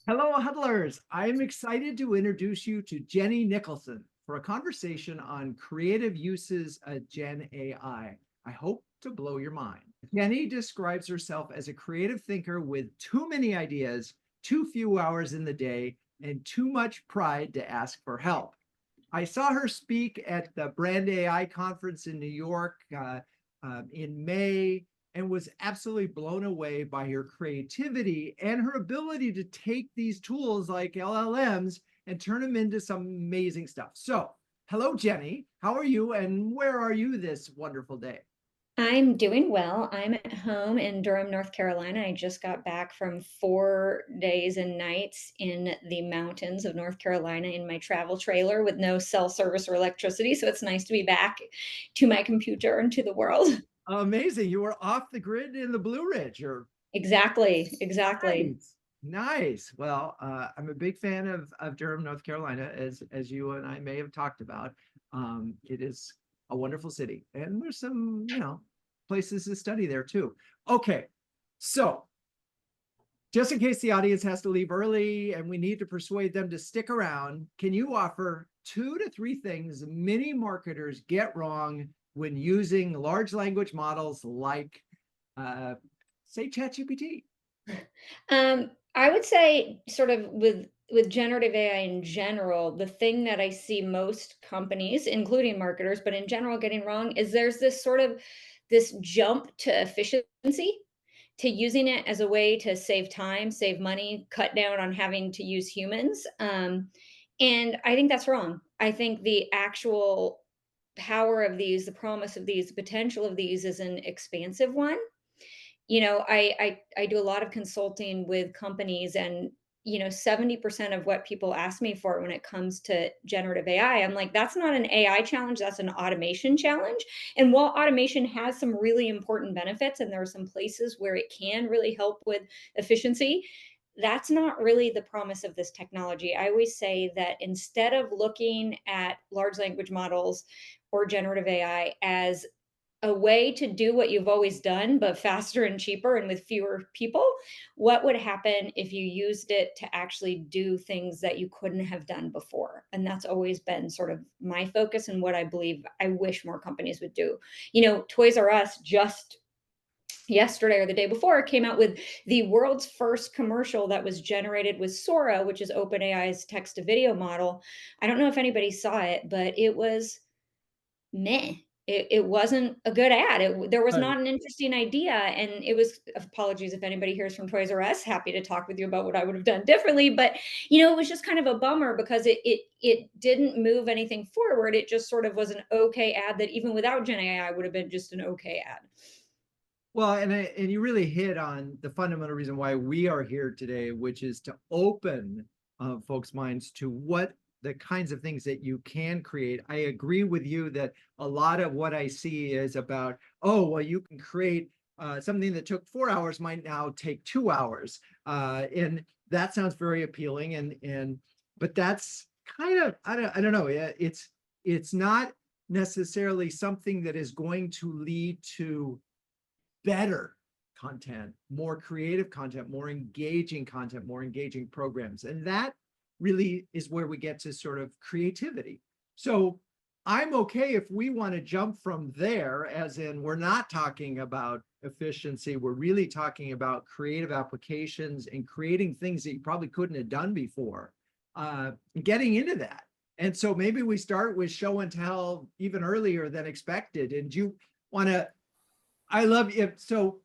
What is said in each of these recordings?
Hello, huddlers. I'm excited to introduce you to Jenny Nicholson for a conversation on creative uses of Gen AI. I hope to blow your mind. Jenny describes herself as a creative thinker with too many ideas, too few hours in the day, and too much pride to ask for help. I saw her speak at the Brand AI conference in New York in May and was absolutely blown away by her creativity and her ability to take these tools like LLMs and turn them into some amazing stuff. So, hello, Jenny. How are you? And where are you this wonderful day? I'm doing well. I'm at home in Durham, North Carolina. I just got back from 4 days and nights in the mountains of North Carolina in my travel trailer with no cell service or electricity, so it's nice to be back to my computer and to the world. Amazing. You were off the grid in the Blue Ridge. You're Exactly, exactly. nice. Nice. Well, I'm a big fan of Durham, North Carolina, as you and I may have talked about. It is a wonderful city, and there's some, places to study there too. Okay, so just in case the audience has to leave early and we need to persuade them to stick around, can you offer 2 to 3 things many marketers get wrong when using large language models like, uh, say, ChatGPT? I would say sort of with generative AI in general, the thing that I see most companies, including marketers, but in general getting wrong is there's this sort of this jump to efficiency, to using it as a way to save time, save money, cut down on having to use humans. And I think that's wrong. I think the actual power of these, the promise of these, the potential of these is an expansive one. I do a lot of consulting with companies, and 70% of what people ask me for when it comes to generative AI, I'm like, that's not an AI challenge, that's an automation challenge. And while automation has some really important benefits and there are some places where it can really help with efficiency, that's not really the promise of this technology. I always say that instead of looking at large language models or generative AI as a way to do what you've always done, but faster and cheaper and with fewer people, what would happen if you used it to actually do things that you couldn't have done before? And that's always been sort of my focus and what I believe I wish more companies would do. Toys R Us just yesterday or the day before came out with the world's first commercial that was generated with Sora, which is OpenAI's text to video model. I don't know if anybody saw it, but it was meh. It wasn't a good ad. There was not an interesting idea, and it was, apologies if anybody here is from Toys R Us, happy to talk with you about what I would have done differently, but, it was just kind of a bummer because it didn't move anything forward. It just sort of was an okay ad that even without Gen AI would have been just an okay ad. Well, and you really hit on the fundamental reason why we are here today, which is to open folks' minds to what the kinds of things that you can create. I agree with you that a lot of what I see is about, oh, well, you can create something that took 4 hours might now take 2 hours, and that sounds very appealing. But that's kind of I don't know. It's not necessarily something that is going to lead to better content, more creative content, more engaging programs. And that really is where we get to sort of creativity. So I'm okay if we want to jump from there, as in we're not talking about efficiency, we're really talking about creative applications and creating things that you probably couldn't have done before, getting into that. And so maybe we start with show and tell even earlier than expected. And do you want to I love it. So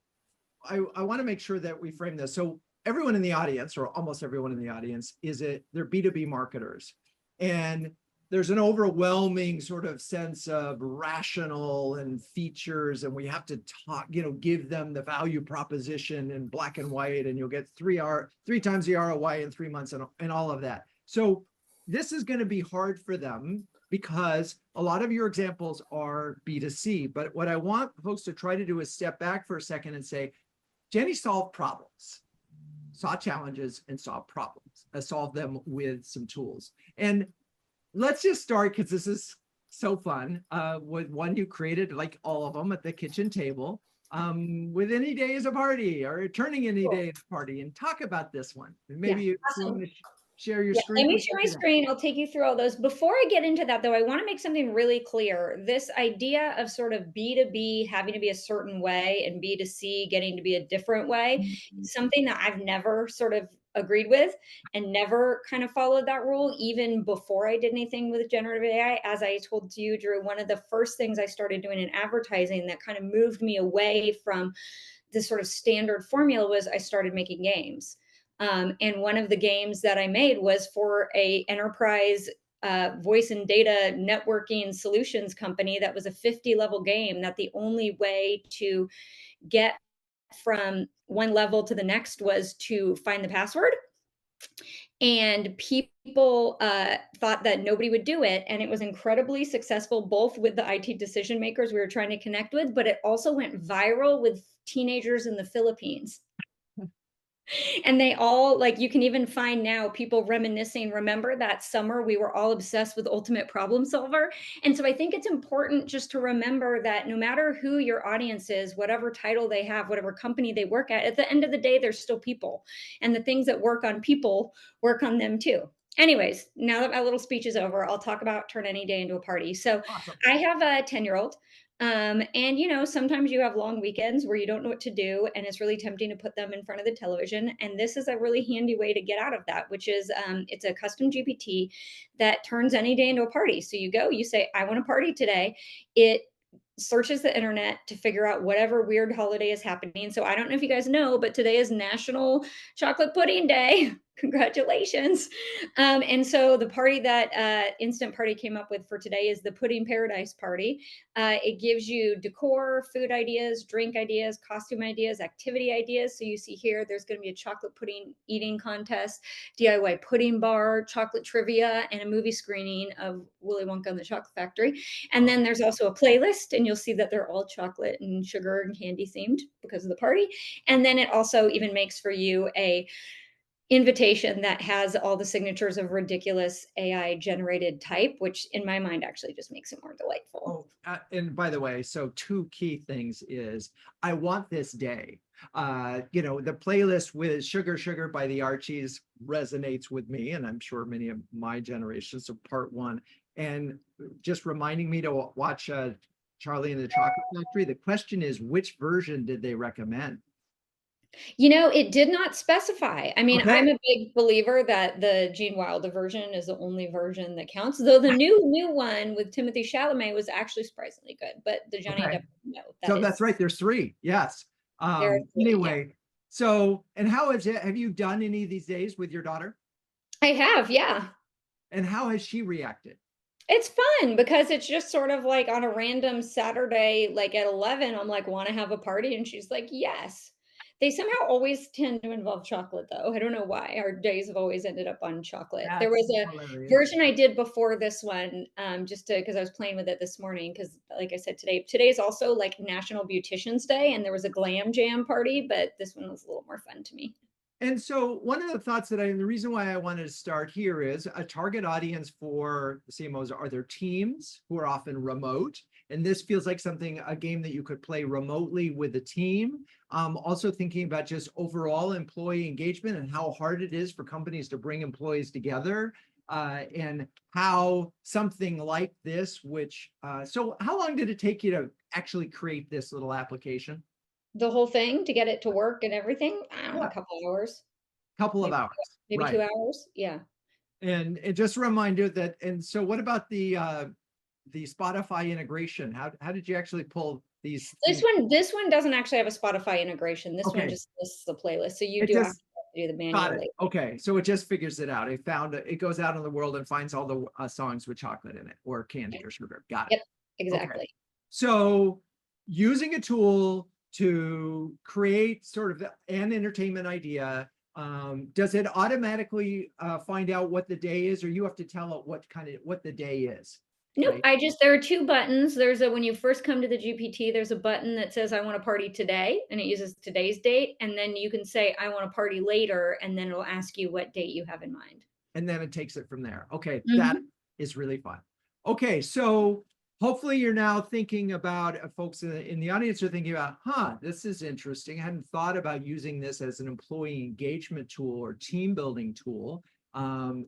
I want to make sure that we frame this. So everyone in the audience, or almost everyone in the audience, they're B2B marketers. And there's an overwhelming sort of sense of rational and features, and we have to talk, give them the value proposition in black and white, and you'll get three times the ROI in 3 months and all of that. So this is going to be hard for them because a lot of your examples are B2C. But what I want folks to try to do is step back for a second and say, Jenny solved problems, saw challenges, and solved problems, solved them with some tools. And let's just start, because this is so fun, with one you created, like all of them, at the kitchen table. with any day as a party or turning any Cool. day as a party, and talk about this one. And Yeah, maybe if you want awesome. to share your Yeah, let screen, me we share can my do that. screen. I'll take you through all those. Before I get into that, though, I want to make something really clear. This idea of sort of B2B having to be a certain way and B2C getting to be a different way is something that I've never sort of agreed with and never kind of followed that rule, even before I did anything with generative AI. As I told you, Drew, one of the first things I started doing in advertising that kind of moved me away from the sort of standard formula was I started making games. And one of the games that I made was for a enterprise voice and data networking solutions company that was a 50 level game that the only way to get from one level to the next was to find the password. And people thought that nobody would do it. And it was incredibly successful, both with the IT decision makers we were trying to connect with, but it also went viral with teenagers in the Philippines. And they all, like, you can even find now people reminiscing, remember that summer we were all obsessed with ultimate problem solver. And so I think it's important just to remember that no matter who your audience is, whatever title they have, whatever company they work at the end of the day they're still people, and the things that work on people work on them too. Anyways, now that my little speech is over, I'll talk about turn any day into a party. So Awesome. I have a 10-year-old. And sometimes you have long weekends where you don't know what to do, and it's really tempting to put them in front of the television. And this is a really handy way to get out of that, which is it's a custom GPT that turns any day into a party. So you go, you say, I want a party today. It searches the internet to figure out whatever weird holiday is happening. So I don't know if you guys know, but today is National Chocolate Pudding Day. Congratulations. And so the party that Instant Party came up with for today is the Pudding Paradise Party. It gives you decor, food ideas, drink ideas, costume ideas, activity ideas. So you see here, there's going to be a chocolate pudding eating contest, DIY pudding bar, chocolate trivia, and a movie screening of Willy Wonka and the Chocolate Factory. And then there's also a playlist, and you'll see that they're all chocolate and sugar and candy themed because of the party. And then it also even makes for you a invitation that has all the signatures of ridiculous AI generated type, which in my mind actually just makes it more delightful. Oh, and by the way, so two key things is I want this day. The playlist with Sugar Sugar by the Archies resonates with me, and I'm sure many of my generations of part one. And just reminding me to watch Charlie and the Chocolate Factory. The question is, which version did they recommend? It did not specify. I mean, Okay. I'm a big believer that the Gene Wilder version is the only version that counts, though the new one with Timothy Chalamet was actually surprisingly good, but the Johnny Okay. Depp, no, that So that's is right. There's three. Yes. there are 3, yeah. Anyway, so and how is it? Have you done any of these days with your daughter? I have, yeah. And how has she reacted? It's fun because it's just sort of like on a random Saturday, like at 11, I'm like, "Wanna have a party?" And she's like, "Yes." They somehow always tend to involve chocolate, though. I don't know why. Our days have always ended up on chocolate. There That's was a hilarious. version I did before this one, just to because I was playing with it this morning. Because, like I said, today is also, like, National Beautician's Day, and there was a glam jam party, but this one was a little more fun to me. And so one of the thoughts the reason why I wanted to start here is a target audience for the CMOs are their teams who are often remote. And this feels like a game that you could play remotely with a team. Also thinking about just overall employee engagement and how hard it is for companies to bring employees together. And how something like this, so how long did it take you to actually create this little application? The whole thing to get it to work and everything, I don't know, a Yeah, couple hours, couple of maybe hours. maybe 2 Right. hours? Yeah. And just a reminder that, and so what about the Spotify integration? How did you actually pull these This things? one this one doesn't actually have a Spotify integration. This one Okay, just lists the playlist, so you it do have just to do the got it. manually. Okay, so it just figures it out. It goes out in the world and finds all the songs with chocolate in it or candy or sugar. Got Yep, it. Okay, exactly. so using a tool to create sort of an entertainment idea, does it automatically find out what the day is, or you have to tell it what the day is? Nope, Right. there are 2 buttons. There's a when you first come to the GPT, there's a button that says, "I want a party today," and it uses today's date, and then you can say, "I want a party later," and then it'll ask you what date you have in mind. And then it takes it from there. Okay, that Mhm. is really fun. Okay, so hopefully you're now thinking about folks in the audience are thinking about, this is interesting. I hadn't thought about using this as an employee engagement tool or team building tool.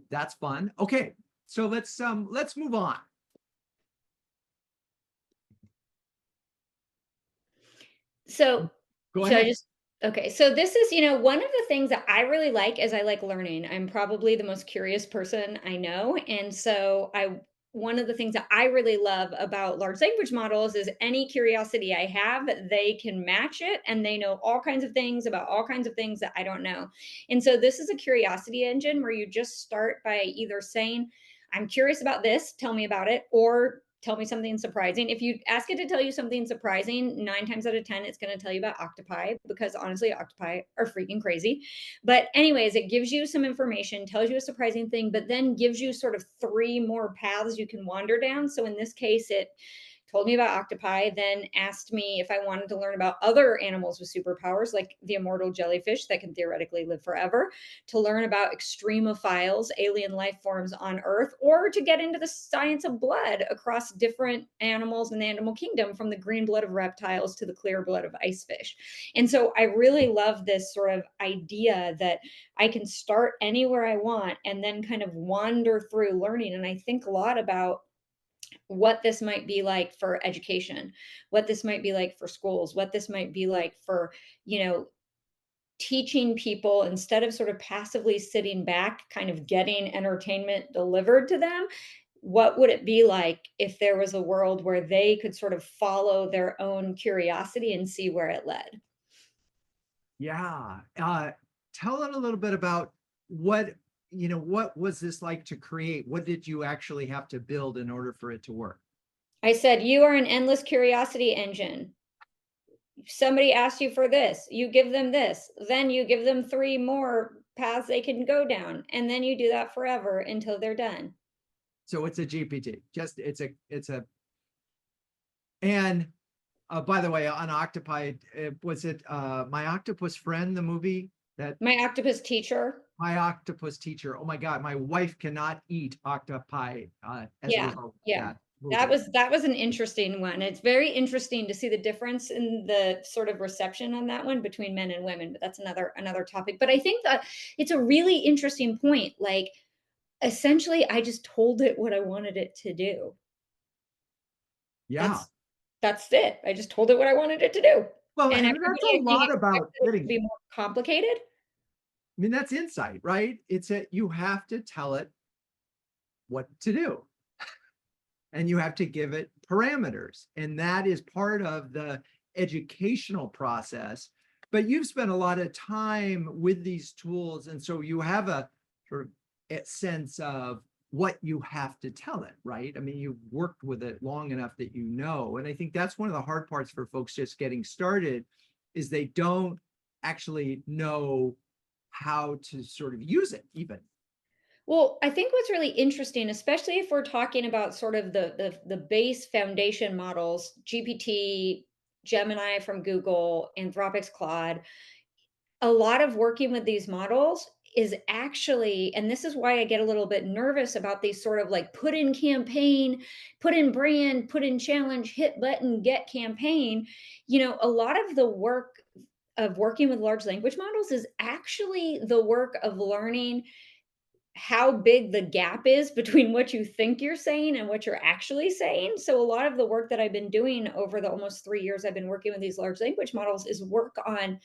That's fun. Okay, so let's move on. So, Go should I ahead. just okay, so this is, one of the things that I really like is I like learning. I'm probably the most curious person I know, and so I one of the things that I really love about large language models is any curiosity I have, they can match it and they know all kinds of things about all kinds of things that I don't know. And so this is a curiosity engine where you just start by either saying, I'm curious about this, tell me about it, or tell me something surprising. If you ask it to tell you something surprising, 9 times out of 10, it's going to tell you about octopi because honestly, octopi are freaking crazy. But, anyways, it gives you some information, tells you a surprising thing, but then gives you sort of three more paths you can wander down. So, in this case, it told me about octopi, then asked me if I wanted to learn about other animals with superpowers, like the immortal jellyfish that can theoretically live forever, to learn about extremophiles, alien life forms on Earth, or to get into the science of blood across different animals in the animal kingdom, from the green blood of reptiles to the clear blood of ice fish. And so I really love this sort of idea that I can start anywhere I want and then kind of wander through learning. And I think a lot about what this might be like for education, what this might be like for schools, what this might be like for, you know, teaching people instead of sort of passively sitting back, kind of getting entertainment delivered to them. What would it be like if there was a world where they could sort of follow their own curiosity and see where it led? Yeah. Tell it a little bit about what, what was this like to create? What did you actually have to build in order for it to work? I said, you are an endless curiosity engine. Somebody asks you for this, you give them this, then you give them three more paths they can go down, and then you do that forever until they're done. So it's a GPT. Just and by the way, on Octopi, was it My Octopus Friend, the movie that My octopus teacher. My Octopus Teacher? Oh my God, my wife cannot eat octopi as a Yeah, result of yeah. that That movie. was that was an interesting one. It's very interesting to see the difference in the sort of reception on that one between men and women, but that's another topic. But I think that it's a really interesting point. Like, essentially, I just told it what I wanted it to do. Yeah. That's it. I just told it what I wanted it to do. Well, And and that's everybody, a I think, lot about expected it to getting. be more complicated. I mean, that's insight, right? It's that you have to tell it what to do and you have to give it parameters. And that is part of the educational process. But you've spent a lot of time with these tools. And so you have a sort of a sense of what you have to tell it, right? I mean, you've worked with it long enough that you know. And I think that's one of the hard parts for folks just getting started is they don't actually know how to sort of use it even. Well, I think what's really interesting, especially if we're talking about sort of the base foundation models, GPT, Gemini from Google, Anthropic's Claude, a lot of working with these models is actually, and this is why I get a little bit nervous about these sort of like put in campaign, put in brand, put in challenge, hit button, get campaign. A lot of the work of working with large language models is actually the work of learning how big the gap is between what you think you're saying and what you're actually saying. So a lot of the work that I've been doing over the almost 3 years I've been working with these large language models is work on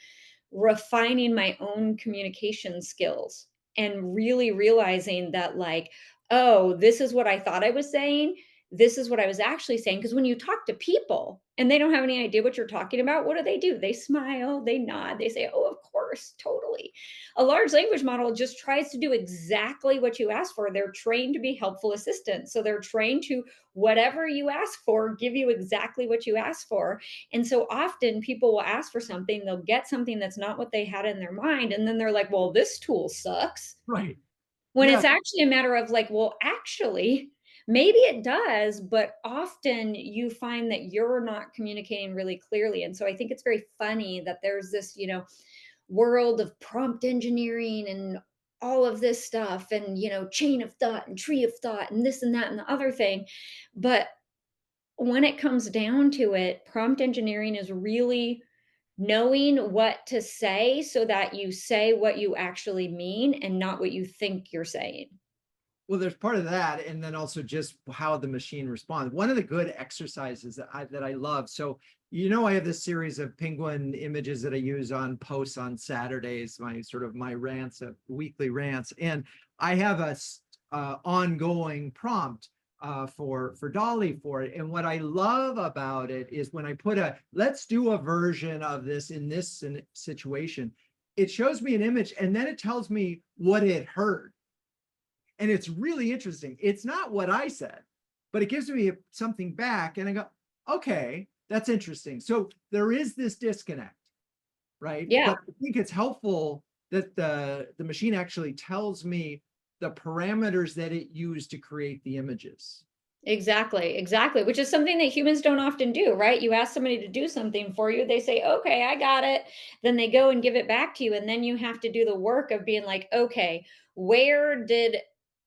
refining my own communication skills and really realizing that, like, oh, this is what I thought I was saying, this is what I was actually saying. Because when you talk to people and they don't have any idea what you're talking about, what do? They smile, they nod, they say, oh, of course, totally. A large language model just tries to do exactly what you ask for. They're trained to be helpful assistants, so they're trained to, whatever you ask for, give you exactly what you ask for. And so often people will ask for something, they'll get something that's not what they had in their mind. And then they're like, well, this tool sucks. Right. When Yeah. it's actually a matter of like, well, actually, maybe it does, but often you find that you're not communicating really clearly. And so I think it's very funny that there's this, world of prompt engineering and all of this stuff and, chain of thought and tree of thought and this and that and the other thing. But when it comes down to it, prompt engineering is really knowing what to say so that you say what you actually mean and not what you think you're saying. Well, there's part of that, and then also just how the machine responds. One of the good exercises that I love. So, I have this series of penguin images that I use on posts on Saturdays, my rants, weekly rants, and I have ongoing prompt for Dolly for it. And what I love about it is when I put let's do a version of this in this situation, it shows me an image and then it tells me what it heard, and it's really interesting. It's not what I said, but it gives me something back. And I go, okay, that's interesting. So there is this disconnect, right? Yeah. But I think it's helpful that the machine actually tells me the parameters that it used to create the images. Exactly, exactly, which is something that humans don't often do, right? You ask somebody to do something for you, they say, "Okay, I got it." Then they go and give it back to you, and then you have to do the work of being like, "Okay, where did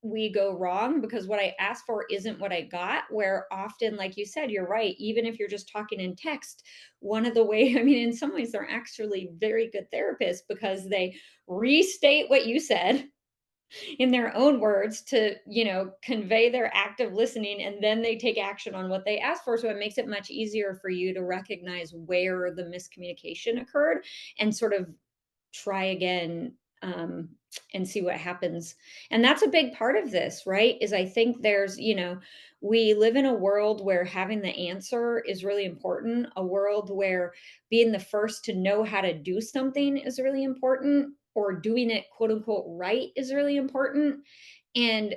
we go wrong? Because what I asked for isn't what I got." Where often, like you said, you're right, even if you're just talking in text, one of the way I mean, in some ways, they're actually very good therapists because they restate what you said in their own words to, convey their active listening, and then they take action on what they ask for, so it makes it much easier for you to recognize where the miscommunication occurred and sort of try again, um, and see what happens. And that's a big part of this, right? Is I think we live in a world where having the answer is really important, a world where being the first to know how to do something is really important, or doing it quote unquote right is really important. And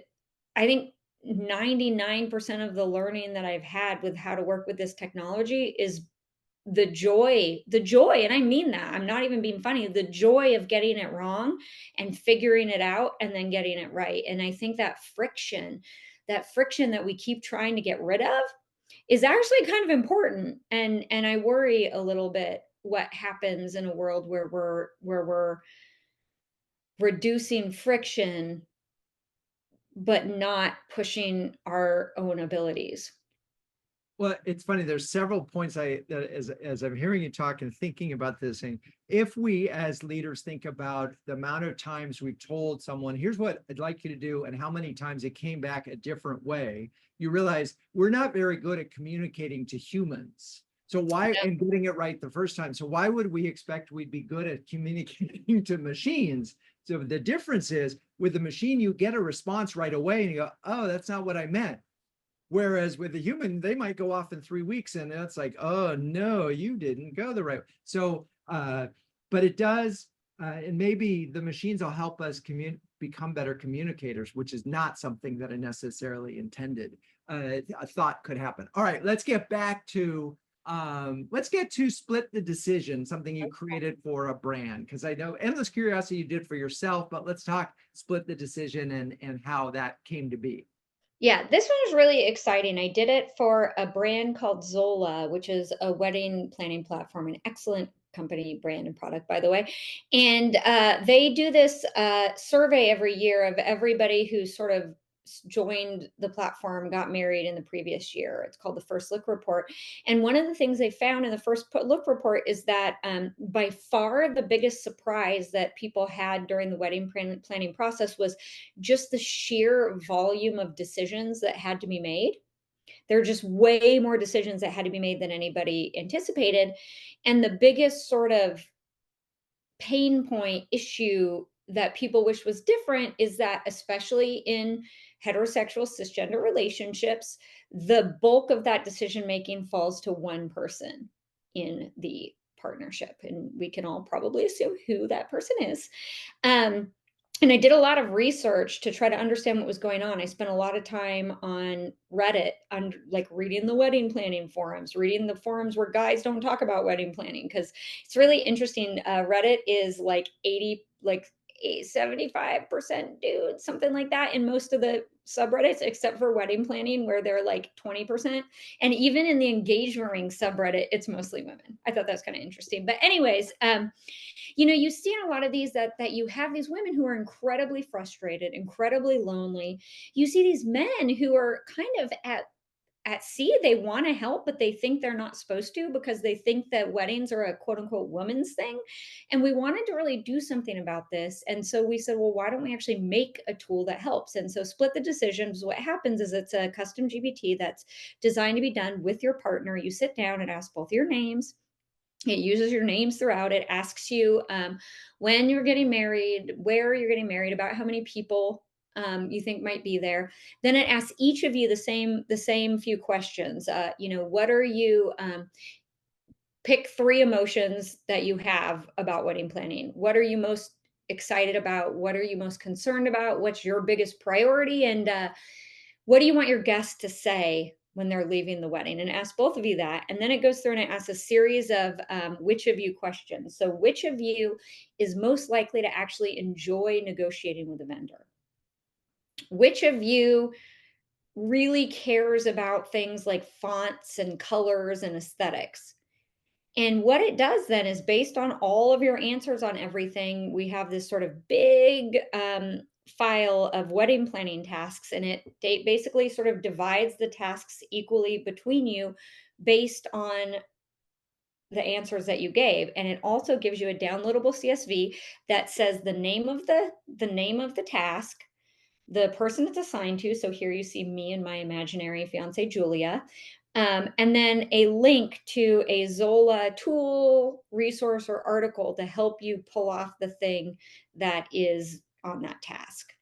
I think 99% of the learning that I've had with how to work with this technology is the joy, and I mean that, I'm not even being funny, the joy of getting it wrong and figuring it out and then getting it right. And I think that friction that we keep trying to get rid of is actually kind of important. And I worry a little bit what happens in a world where we're reducing friction but not pushing our own abilities. Well, it's funny. There's several points as I'm hearing you talk and thinking about this, and if we as leaders think about the amount of times we've told someone, "Here's what I'd like you to do," and how many times it came back a different way, you realize we're not very good at communicating to humans. So why, and getting it right the first time. So why would we expect we'd be good at communicating to machines? So the difference is with the machine, you get a response right away, and you go, "Oh, that's not what I meant." Whereas with the human, they might go off in 3 weeks and it's like, oh no, you didn't go the right way. So, but it does, and maybe the machines will help us become better communicators, which is not something that I necessarily intended. I thought could happen. All right, let's get back to split the decision, something you created for a brand. Because I know endless curiosity you did for yourself, but let's talk split the decision and how that came to be. Yeah, this one was really exciting. I did it for a brand called Zola, which is a wedding planning platform, an excellent company, brand, and product, by the way. And they do this survey every year of everybody who sort of joined the platform, got married in the previous year. It's called the First Look Report. And one of the things they found in the Look Report is that by far the biggest surprise that people had during the wedding planning process was just the sheer volume of decisions that had to be made. There are just way more decisions that had to be made than anybody anticipated. And the biggest sort of pain point issue that people wish was different is that, especially in heterosexual cisgender relationships, the bulk of that decision making falls to one person in the partnership. And we can all probably assume who that person is. Um, and I did a lot of research to try to understand what was going on. I spent a lot of time on Reddit, on like reading the wedding planning forums, reading the forums where guys don't talk about wedding planning, because it's really interesting. Reddit is like 80, like 75% dudes, something like that, in most of the subreddits, except for wedding planning, where they're like 20%. And even in the engagement ring subreddit, it's mostly women. I thought that was kind of interesting. But anyways, you see in a lot of these that you have these women who are incredibly frustrated, incredibly lonely. You see these men who are kind of at at sea, they want to help, but they think they're not supposed to because they think that weddings are a quote unquote woman's thing. And we wanted to really do something about this. And so we said, well, why don't we actually make a tool that helps? And so Split the Decisions, what happens is it's a custom GPT that's designed to be done with your partner. You sit down and ask both your names. It uses your names throughout. It asks you when you're getting married, where you're getting married, about how many people you think might be there. Then it asks each of you the same few questions. What are you? Pick three emotions that you have about wedding planning. What are you most excited about? What are you most concerned about? What's your biggest priority? And what do you want your guests to say when they're leaving the wedding? And ask both of you that. And then it goes through and it asks a series of which of you questions. So, which of you is most likely to actually enjoy negotiating with a vendor? Which of you really cares about things like fonts and colors and aesthetics? And what it does then is based on all of your answers on everything, we have this sort of big file of wedding planning tasks, and it basically sort of divides the tasks equally between you based on the answers that you gave. And it also gives you a downloadable CSV that says the name of the task, the person it's assigned to. So here you see me and my imaginary fiance, Julia. And then a link to a Zola tool, resource, or article to help you pull off the thing that is on that task.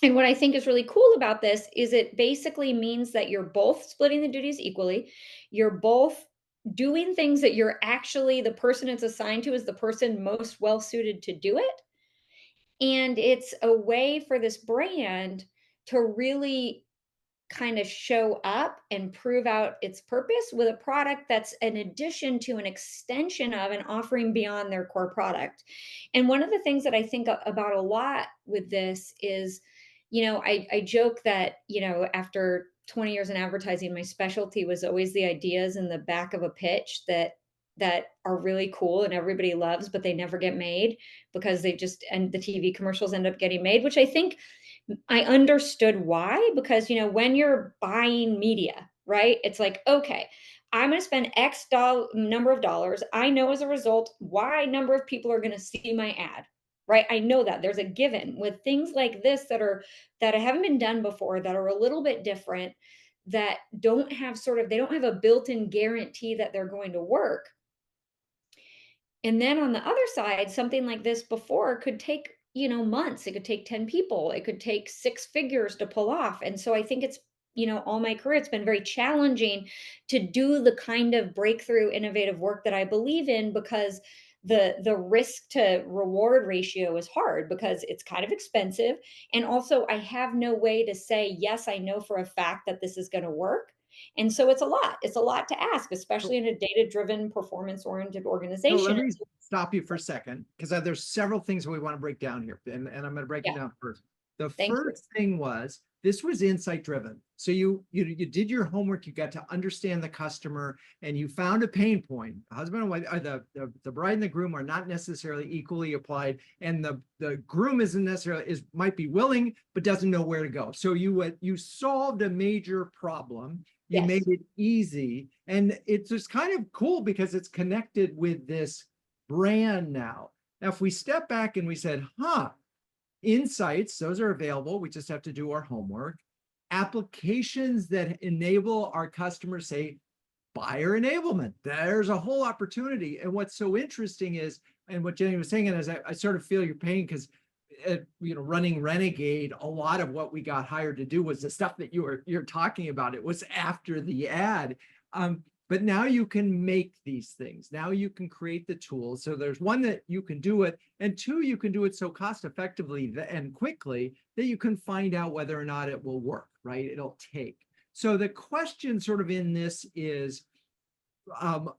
And what I think is really cool about this is it basically means that you're both splitting the duties equally. You're both doing things that you're actually the person it's assigned to is the person most well suited to do it. And it's a way for this brand to really kind of show up and prove out its purpose with a product that's an addition to an extension of an offering beyond their core product. And one of the things that I think about a lot with this is, I joke that, after 20 years in advertising, my specialty was always the ideas in the back of a pitch that are really cool and everybody loves, but they never get made because and the TV commercials end up getting made, which I think I understood why, because, when you're buying media, right? It's like, okay, I'm going to spend number of dollars. I know as a result Y number of people are going to see my ad, right? I know that there's a given with things like this that haven't been done before, that are a little bit different, that they don't have a built-in guarantee that they're going to work. And then on the other side, something like this before could take, months. It could take 10 people. It could take six figures to pull off. And so I think it's, all my career, it's been very challenging to do the kind of breakthrough innovative work that I believe in, because the risk to reward ratio is hard because it's kind of expensive. And also I have no way to say, yes, I know for a fact that this is going to work. And so it's a lot. It's a lot to ask, especially in a data-driven, performance-oriented So let organization. me stop you for a second, because there's several things we want to break down here, and I'm going to break them Yeah, down first. The thank you. first thing was, this was insight driven. So you did your homework, you got to understand the customer, and you found a pain point. The husband and wife, the bride and the groom are not necessarily equally applied, and the groom isn't necessarily might be willing but doesn't know where to go. So you solved a major problem. You Yes. made it easy, and it's just kind of cool because it's connected with this brand now. Now, if we step back and we said, insights, those are available. We just have to do our homework. Applications that enable our customers, say, buyer enablement. There's a whole opportunity. And what's so interesting is, and what Jenny was saying, is I sort of feel your pain, because running Renegade, a lot of what we got hired to do was the stuff that you're talking about. It was after the ad. But now you can make these things. Now you can create the tools. So there's one, that you can do it, and two, you can do it so cost effectively and quickly that you can find out whether or not it will work, right? It'll take. So the question sort of in this is,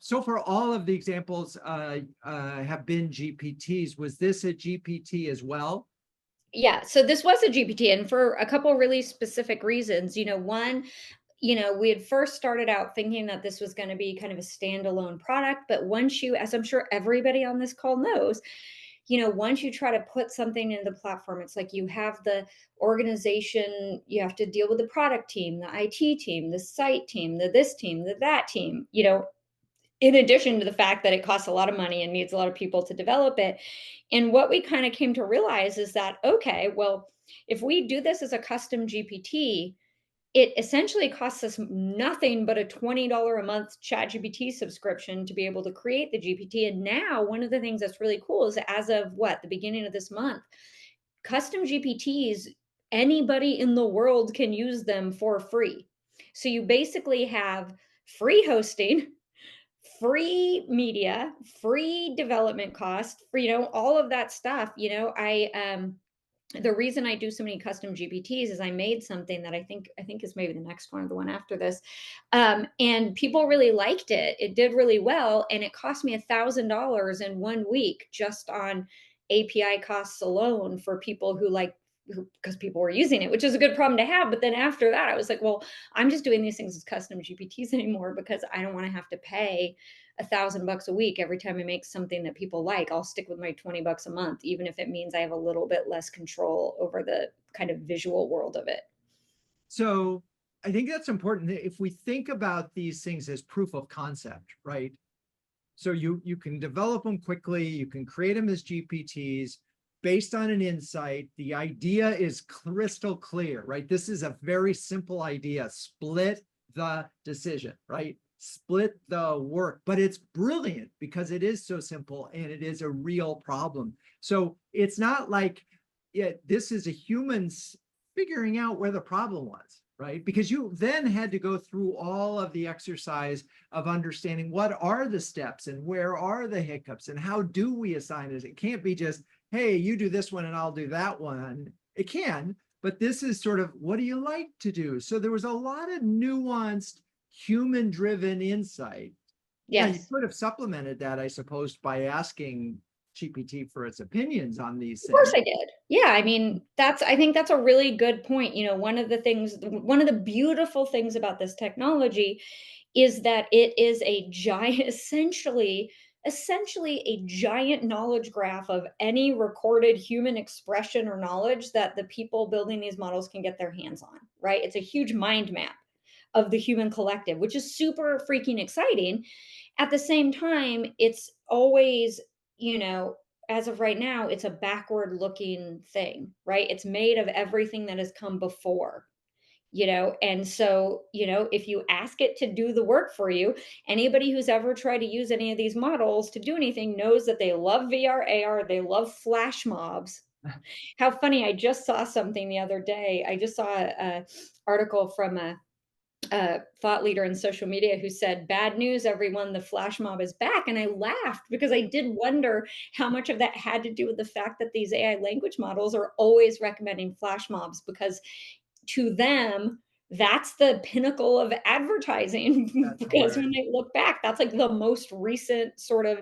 so far all of the examples have been GPTs. Was this a GPT as well? Yeah, so this was a GPT, and for a couple really specific reasons. One, we had first started out thinking that this was going to be kind of a standalone product, but once as I'm sure everybody on this call knows, once you try to put something into the platform, it's like you have the organization, you have to deal with the product team, the IT team, the site team, the this team, the that team, in addition to the fact that it costs a lot of money and needs a lot of people to develop it. And what we kind of came to realize is that, okay, well, if we do this as a custom GPT, it essentially costs us nothing but a $20 a month ChatGPT subscription to be able to create the GPT. And now, one of the things that's really cool is, as of the beginning of this month, custom GPTs, anybody in the world can use them for free. So you basically have free hosting, free media, free development cost, for all of that stuff. I the reason I do so many custom GPTs is I made something that I think is maybe the next one or the one after this. And people really liked it. It did really well. And it cost me $1,000 in 1 week just on API costs alone for people who because people were using it, which is a good problem to have. But then after that, I was like, well, I'm just doing these things as custom GPTs anymore because I don't want to have to pay $1,000 a week every time I make something that people like. I'll stick with my $20 a month, even if it means I have a little bit less control over the kind of visual world of it. So I think that's important. If we think about these things as proof of concept, right? So you can develop them quickly, you can create them as GPTs based on an insight. The idea is crystal clear, right? This is a very simple idea. Split the decision, right? Split the work, but it's brilliant because it is so simple and it is a real problem. So it's not like this is a humans figuring out where the problem was, right? Because you then had to go through all of the exercise of understanding what are the steps and where are the hiccups and how do we assign it. It can't be just, hey, you do this one and I'll do that one. It can, but this is sort of, what do you like to do? So there was a lot of nuanced human-driven insight. Now, you Yes. could have supplemented that, I suppose, by asking GPT for its opinions on these Of course things. I did. Yeah, I mean, I think that's a really good point. One of the beautiful things about this technology is that it is a giant, essentially a giant knowledge graph of any recorded human expression or knowledge that the people building these models can get their hands on, right? It's a huge mind map of the human collective, which is super freaking exciting. At the same time, it's always, you know, as of right now, it's a backward looking thing, right? It's made of everything that has come before. And so, if you ask it to do the work for you, anybody who's ever tried to use any of these models to do anything knows that they love VR, AR, they love flash mobs. How funny, I just saw something the other day. I just saw a article from a thought leader in social media who said, "Bad news, everyone, the flash mob is back." And I laughed because I did wonder how much of that had to do with the fact that these AI language models are always recommending flash mobs, because to them, that's the pinnacle of advertising. That's Because when hilarious. they look back, that's like the most recent sort of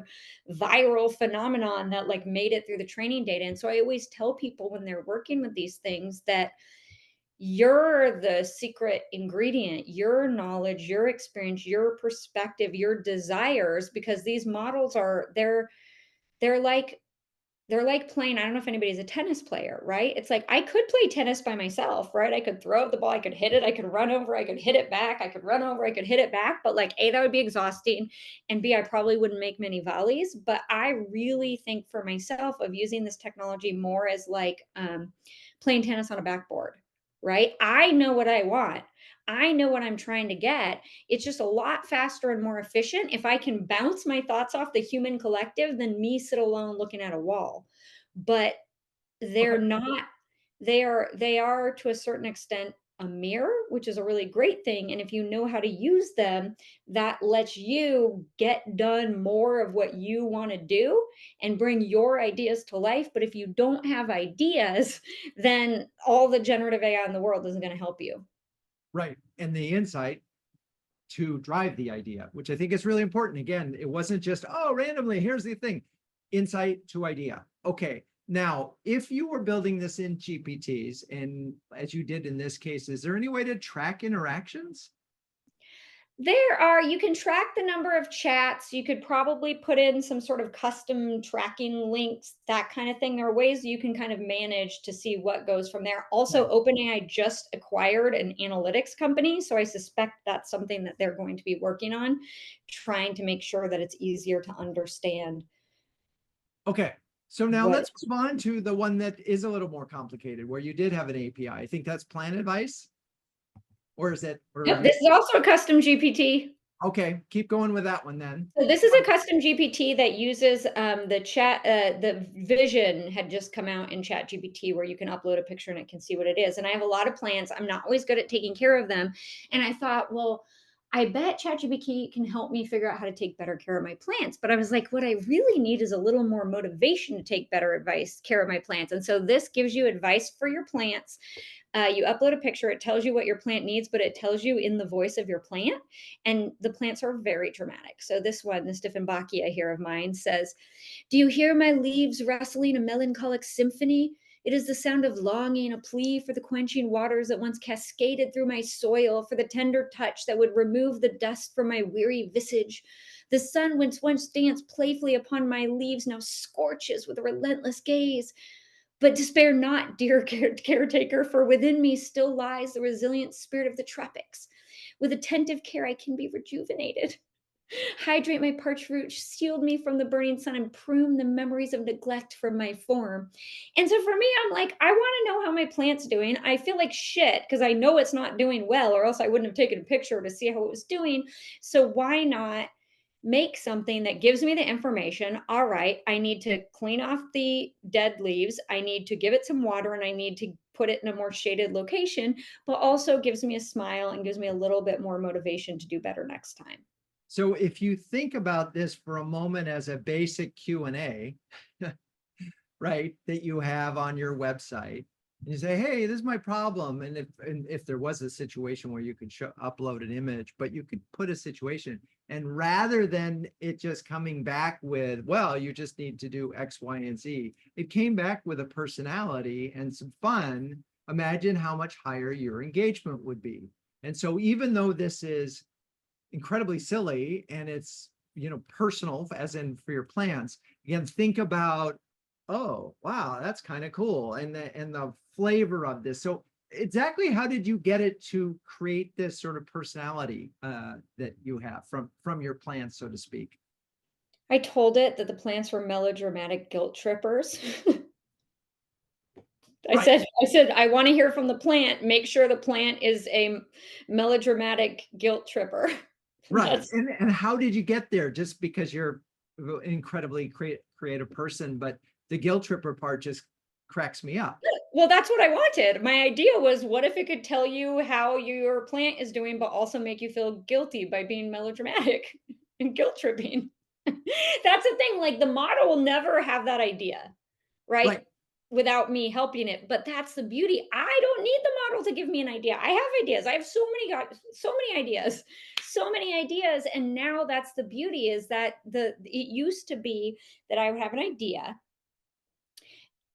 viral phenomenon that made it through the training data. And so I always tell people when they're working with these things that you're the secret ingredient, your knowledge, your experience, your perspective, your desires, because these models they're like they're like playing. I don't know if anybody's a tennis player, right? It's like I could play tennis by myself, right? I could throw out the ball, I could hit it, I could run over, I could hit it back, I could run over, I could hit it back. But A, that would be exhausting. And B, I probably wouldn't make many volleys. But I really think for myself of using this technology more as playing tennis on a backboard, right? I know what I want. I know what I'm trying to get. It's just a lot faster and more efficient if I can bounce my thoughts off the human collective than me sit alone looking at a wall. But they're Okay. not, they are to a certain extent a mirror, which is a really great thing. And if you know how to use them, that lets you get done more of what you want to do and bring your ideas to life. But if you don't have ideas, then all the generative AI in the world isn't going to help you. Right. And the insight to drive the idea, which I think is really important. Again, it wasn't just, oh, randomly, here's the thing. Insight to idea. Okay. Now, if you were building this in GPTs, and as you did in this case, is there any way to track interactions? You can track the number of chats. You could probably put in some sort of custom tracking links, that kind of thing. There are ways you can kind of manage to see what goes from there. Also, OpenAI just acquired an analytics company. So I suspect that's something that they're going to be working on, trying to make sure that it's easier to understand Okay. So now what. let's move on to the one that is a little more complicated, where you did have an API. I think that's plan advice, or is it, or Yep, you, this is also a custom GPT. okay, keep going with that one then. So this is a custom GPT that uses the vision had just come out in Chat GPT where you can upload a picture and it can see what it is. And I have a lot of plants. I'm not always good at taking care of them. And I thought, well, I bet ChatGPT can help me figure out how to take better care of my plants. But I was like, what I really need is a little more motivation to take better care of my plants. And so this gives you advice for your plants. You upload a picture, it tells you what your plant needs, but it tells you in the voice of your plant. And the plants are very dramatic. So this one, this Dieffenbachia here of mine says, "Do you hear my leaves rustling a melancholic symphony? It is the sound of longing, a plea for the quenching waters that once cascaded through my soil, for the tender touch that would remove the dust from my weary visage. The sun, which once danced playfully upon my leaves, now scorches with a relentless gaze. But despair not, dear caretaker, for within me still lies the resilient spirit of the tropics. With attentive care, I can be rejuvenated. Hydrate my parched roots, shield me from the burning sun, and prune the memories of neglect from my form." And so for me, I'm like, I want to know how my plant's doing. I feel like shit because I know it's not doing well, or else I wouldn't have taken a picture to see how it was doing. So why not make something that gives me the information? All right, I need to clean off the dead leaves. I need to give it some water and I need to put it in a more shaded location, but also gives me a smile and gives me a little bit more motivation to do better next time. So if you think about this for a moment as a basic Q&A, right, that you have on your website, and you say, hey, this is my problem. And if there was a situation where you could upload an image, but you could put a situation, and rather than it just coming back with, well, you just need to do X, Y, and Z, it came back with a personality and some fun. Imagine how much higher your engagement would be. And so even though this is incredibly silly and it's, personal, as in for your plans, again, think about, oh wow, that's kind of cool, and the flavor of this. So exactly how did you get it to create this sort of personality that you have from your plans, so to speak? I told it that the plants were melodramatic guilt trippers. Right. I said, "I wanna hear from the plant, make sure the plant is a melodramatic guilt tripper." Right. That's And how did you get there? Just because you're an incredibly creative person, but the guilt tripper part just cracks me up. well, that's what I wanted. My idea was, what if it could tell you how your plant is doing, but also make you feel guilty by being melodramatic and guilt tripping? That's the thing, like, the model will never have that idea, right? Right. Without me helping it. But that's the beauty. I don't need the model to give me an idea. I have ideas. I have so many ideas. So many ideas. And now that's the beauty, is that it used to be that I would have an idea.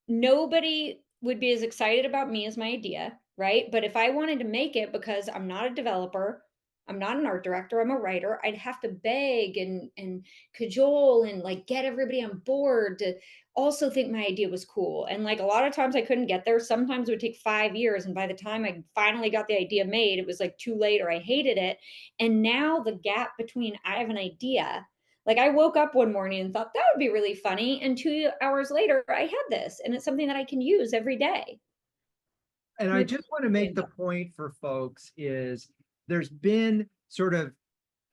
Nobody would be as excited about me as my idea, right? But if I wanted to make it, because I'm not a developer, I'm not an art director, I'm a writer, I'd have to beg and cajole and like get everybody on board to also think my idea was cool. And like a lot of times I couldn't get there. Sometimes it would take 5 years, and by the time I finally got the idea made, it was like too late or I hated it. And now the gap between I have an idea, like, I woke up one morning and thought that would be really funny, and 2 hours later, I had this, and it's something that I can use every day. And I My just want to make the plans. point for folks is there's been sort of,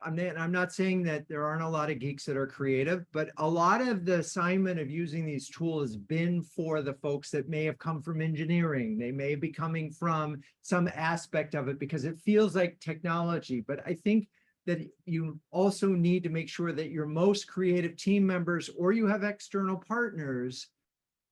I'm not saying that there aren't a lot of geeks that are creative, but a lot of the assignment of using these tools has been for the folks that may have come from engineering. They may be coming from some aspect of it because it feels like technology. But I think that you also need to make sure that your most creative team members, or you have external partners,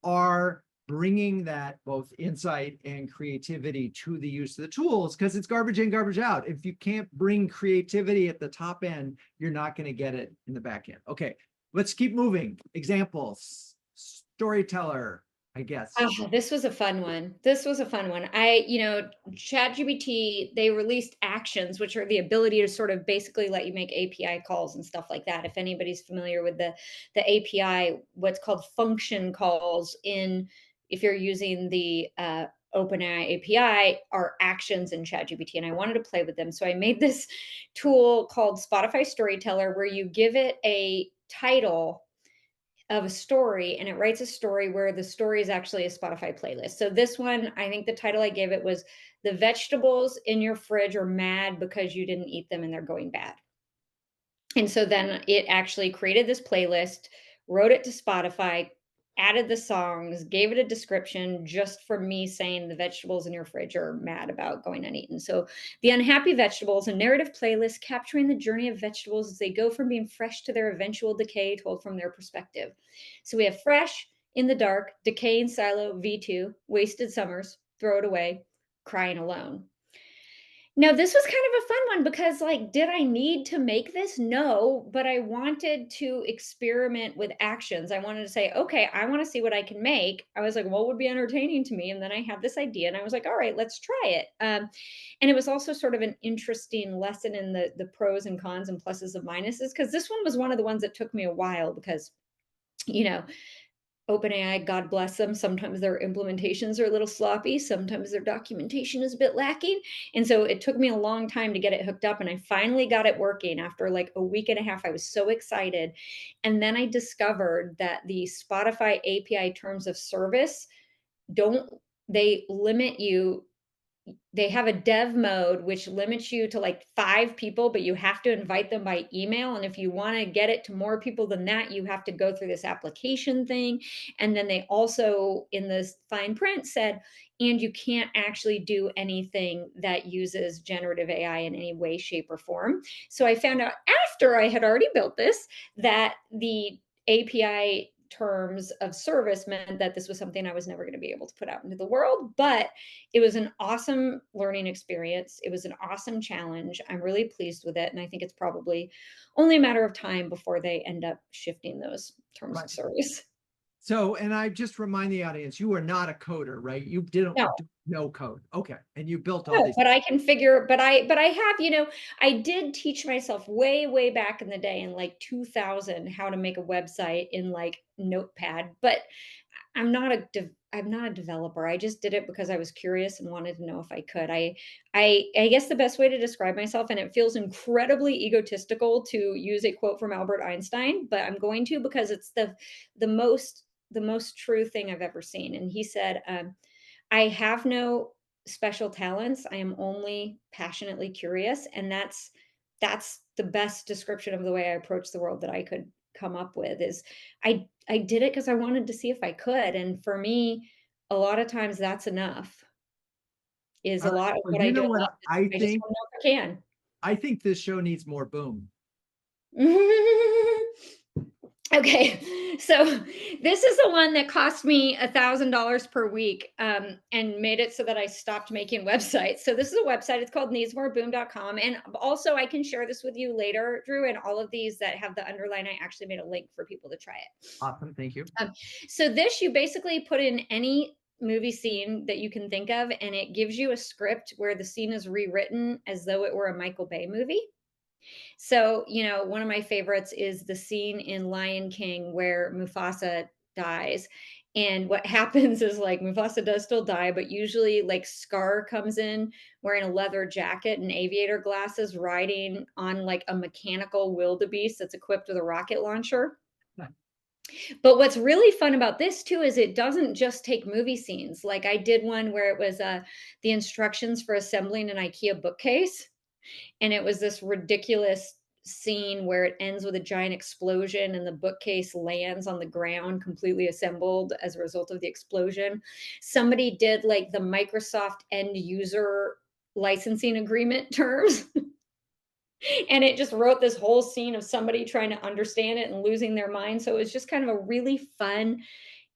are bringing that both insight and creativity to the use of the tools, because it's garbage in, garbage out. If you can't bring creativity at the top end, you're not going to get it in the back end. Okay, let's keep moving. Examples. Storyteller. I guess. Oh, this was a fun one. This was a fun one. ChatGPT, they released actions, which are the ability to sort of basically let you make API calls and stuff like that. If anybody's familiar with the API, what's called function calls in if you're using the OpenAI API are actions in ChatGPT, and I wanted to play with them. So I made this tool called Spotify Storyteller, where you give it a title of a story and it writes a story where the story is actually a Spotify playlist. So this one, I think the title I gave it was "The Vegetables in Your Fridge Are Mad Because You Didn't Eat Them and They're Going Bad." And so then it actually created this playlist, wrote it to Spotify, added the songs, gave it a description just for me saying the vegetables in your fridge are mad about going uneaten. So, The Unhappy Vegetables, a narrative playlist capturing the journey of vegetables as they go from being fresh to their eventual decay, told from their perspective. So, we have fresh, in the dark, decaying silo, V2, wasted summers, throw it away, crying alone. Now, this was kind of a fun one because, like, did I need to make this? No, but I wanted to experiment with actions. I wanted to say, okay, I want to see what I can make. I was like, what would be entertaining to me? And then I had this idea, and I was like, all right, let's try it. And it was also sort of an interesting lesson in the pros and cons and pluses and minuses because this one was one of the ones that took me a while because you know OpenAI, God bless them. Sometimes their implementations are a little sloppy. Sometimes their documentation is a bit lacking. And so it took me a long time to get it hooked up. And I finally got it working after like a week and a half. I was so excited. And then I discovered that the Spotify API terms of service don't, they limit you, they have a dev mode which limits you to like 5 people, but you have to invite them by email, and if you wanna get it to more people than that, you have to go through this application thing, and then they also, in this fine print, said, "And you can't actually do anything that uses generative AI in any way, shape, or form." So I found out after I had already built this, that the API terms of service meant that this was something I was never gonna be able to put out into the world, but it was an awesome learning experience. It was an awesome challenge. I'm really pleased with it, and I think it's probably only a matter of time before they end up shifting those terms Right. of service. So, and I just remind the audience, you are not a coder, right? You didn't No, know code. Okay. And you built all no, these. but I can figure but I have, I did teach myself way, way back in the day in like 2000 how to make a website in like Notepad, but I'm not a developer. I just did it because I was curious and wanted to know if I could. I guess the best way to describe myself, and it feels incredibly egotistical to use a quote from Albert Einstein, but I'm going to because it's the most the most true thing I've ever seen. And he said, I have no special talents. I am only passionately curious, and that's the best description of the way I approach the world that I could come up with is I did it because I wanted to see if I could, and for me, a lot of times that's enough, is All a right. lot of Well, what I you do know in what life is I I just think? wanna know if I can. I think this show needs more boom. Okay, so this is the one that cost me $1,000 per week, and made it so that I stopped making websites. So this is a website. It's called needsmoreboom.com, and also I can share this with you later, Drew. And all of these that have the underline, I actually made a link for people to try it. Awesome. Thank you. Um, so this you basically put in any movie scene that you can think of, and it gives you a script where the scene is rewritten as though it were a Michael Bay movie. So, one of my favorites is the scene in Lion King where Mufasa dies. And what happens is like Mufasa does still die, but usually like Scar comes in wearing a leather jacket and aviator glasses, riding on like a mechanical wildebeest that's equipped with a rocket launcher. But what's really fun about this too is it doesn't just take movie scenes. Like I did one where it was the instructions for assembling an IKEA bookcase, and it was this ridiculous scene where it ends with a giant explosion and the bookcase lands on the ground completely assembled as a result of the explosion. Somebody did like the Microsoft end user licensing agreement terms, and it just wrote this whole scene of somebody trying to understand it and losing their mind. So it was just kind of a really fun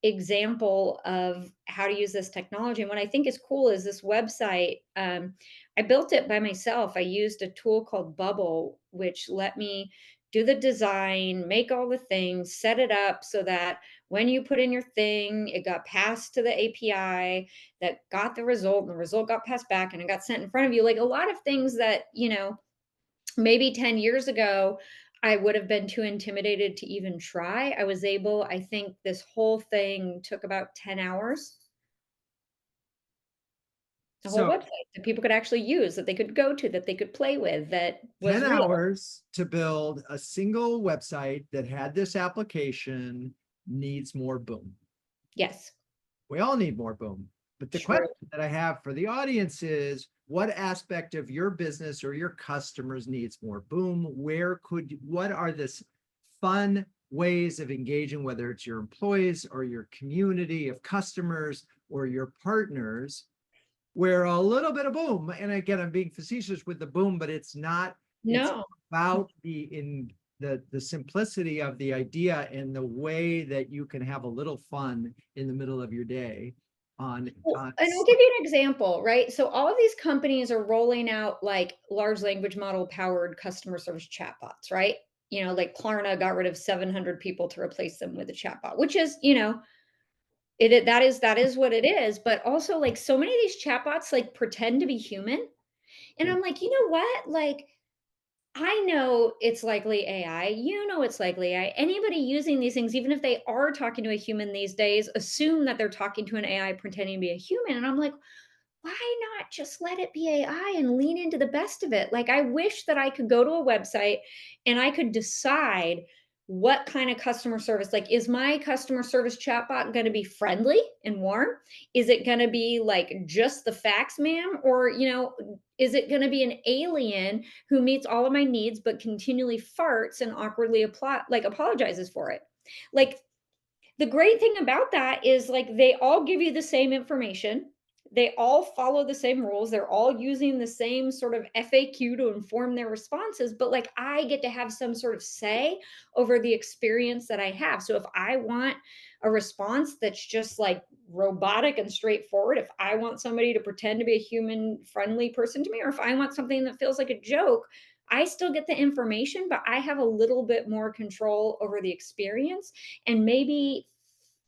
example of how to use this technology. And what I think is cool is this website. I built it by myself. I used a tool called Bubble, which let me do the design, make all the things, set it up so that when you put in your thing, it got passed to the API that got the result, and the result got passed back and it got sent in front of you. Like a lot of things that, maybe 10 years ago, I would have been too intimidated to even try. I think this whole thing took about 10 hours, a whole So website that people could actually use, that they could go to, that they could play with, that 10 was real. hours to build a single website that had this application needs more boom. Yes, We all need more boom. But the true. question that I have for the audience is, what aspect of your business or your customers needs more boom? What are this fun ways of engaging, whether it's your employees or your community of customers or your partners, where a little bit of boom, and again, I'm being facetious with the boom, but it's No. about the simplicity of the idea and the way that you can have a little fun in the middle of your day on Well, and I'll give you an example, right? So all of these companies are rolling out like large language model powered customer service chatbots, right? Like Klarna got rid of 700 people to replace them with a chatbot, which is, that is what it is. But also, like, so many of these chatbots like pretend to be human, and I'm like, you know what? Like, I know it's likely AI. You know it's likely AI. Anybody using these things, even if they are talking to a human these days, assume that they're talking to an AI pretending to be a human. And I'm like, why not just let it be AI and lean into the best of it? Like, I wish that I could go to a website and I could decide what kind of customer service, like, is my customer service chatbot going to be friendly and warm? Is it going to be like just the facts, ma'am? Or, is it going to be an alien who meets all of my needs but continually farts and awkwardly apologizes for it? Like, the great thing about that is, like, they all give you the same information. They all follow the same rules. They're all using the same sort of FAQ to inform their responses, but like I get to have some sort of say over the experience that I have. So if I want a response that's just like robotic and straightforward, if I want somebody to pretend to be a human friendly person to me, or if I want something that feels like a joke, I still get the information, but I have a little bit more control over the experience, and maybe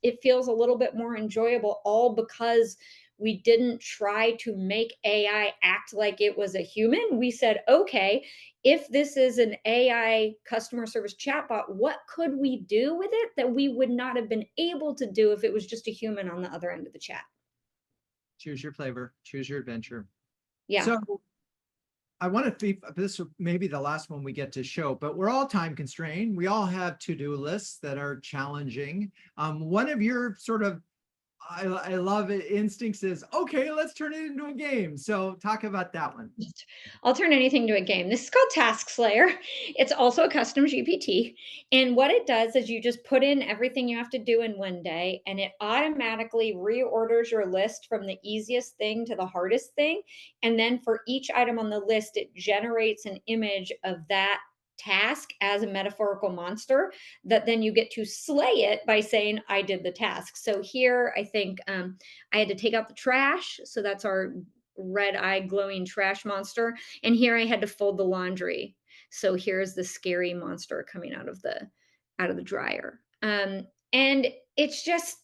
it feels a little bit more enjoyable, all because we didn't try to make AI act like it was a human. We said, okay, if this is an AI customer service chatbot, what could we do with it that we would not have been able to do if it was just a human on the other end of the chat? choose your flavor, choose your adventure. Yeah. So I want to be this may be the last one we get to show, but we're all time constrained. We all have to-do lists that are challenging. One of your sort of I love it instincts is okay, let's turn it into a game. So talk about that one. I'll turn anything to a game. This is called Task Slayer. It's also a custom GPT. And what it does is you just put in everything you have to do in one day, and it automatically reorders your list from the easiest thing to the hardest thing. And then for each item on the list, it generates an image of that task as a metaphorical monster that then you get to slay it by saying, I did the task. So here, I think I had to take out the trash. So that's our red eye glowing trash monster, and here I had to fold the laundry, so here's the scary monster coming out of the dryer. And it's just,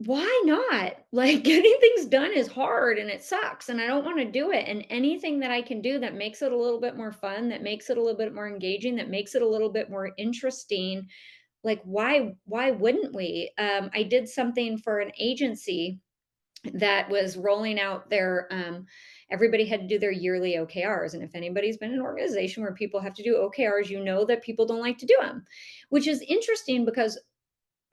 why not? Like, getting things done is hard and it sucks and I don't want to do it, and anything that I can do that makes it a little bit more fun, that makes it a little bit more engaging, that makes it a little bit more interesting, like, why wouldn't we? I did something for an agency that was rolling out their everybody had to do their yearly OKRs. And if anybody's been in an organization where people have to do OKRs, you know that people don't like to do them, which is interesting because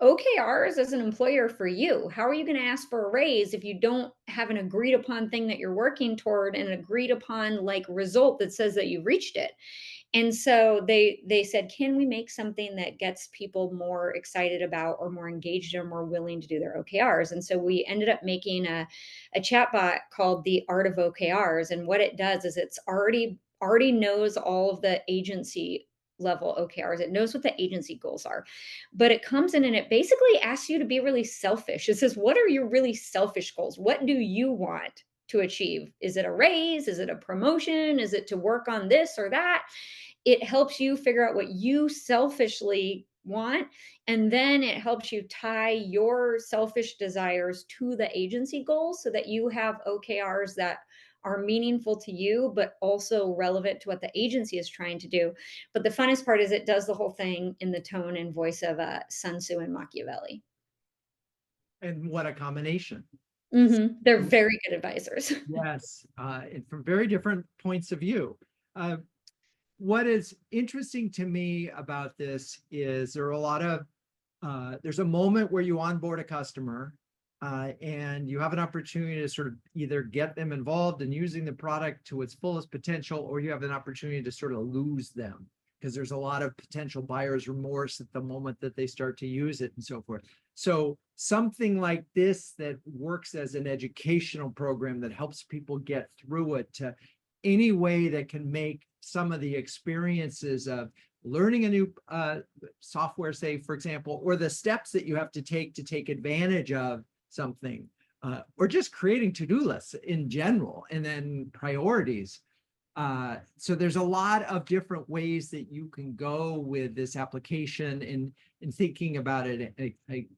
OKRs as an employer for you, how are you going to ask for a raise if you don't have an agreed upon thing that you're working toward, and an agreed upon like result that says that you've reached it? And so they said, can we make something that gets people more excited about, or more engaged, or more willing to do their OKRs? And so we ended up making a chatbot called the Art of OKRs. And what it does is it's already knows all of the agency level OKRs. It knows what the agency goals are. But it comes in and it basically asks you to be really selfish. It says, what are your really selfish goals? What do you want to achieve? Is it a raise? Is it a promotion? Is it to work on this or that? it helps you figure out what you selfishly want, and then it helps you tie your selfish desires to the agency goals so that you have OKRs that are meaningful to you, but also relevant to what the agency is trying to do. But the funnest part is it does the whole thing in the tone and voice of Sun Tzu and Machiavelli. And what a combination. They're very good advisors. Yes, and from very different points of view. Uh, what is interesting to me about this is there are a lot of there's a moment where you onboard a customer and you have an opportunity to sort of either get them involved in using the product to its fullest potential, or you have an opportunity to sort of lose them because there's a lot of potential buyer's remorse at the moment that they start to use it and so forth. So something like this that works as an educational program that helps people get through it to any way that can make some of the experiences of learning a new software, say, for example, or the steps that you have to take advantage of something, or just creating to-do lists in general, and then priorities. So there's a lot of different ways that you can go with this application and thinking about it.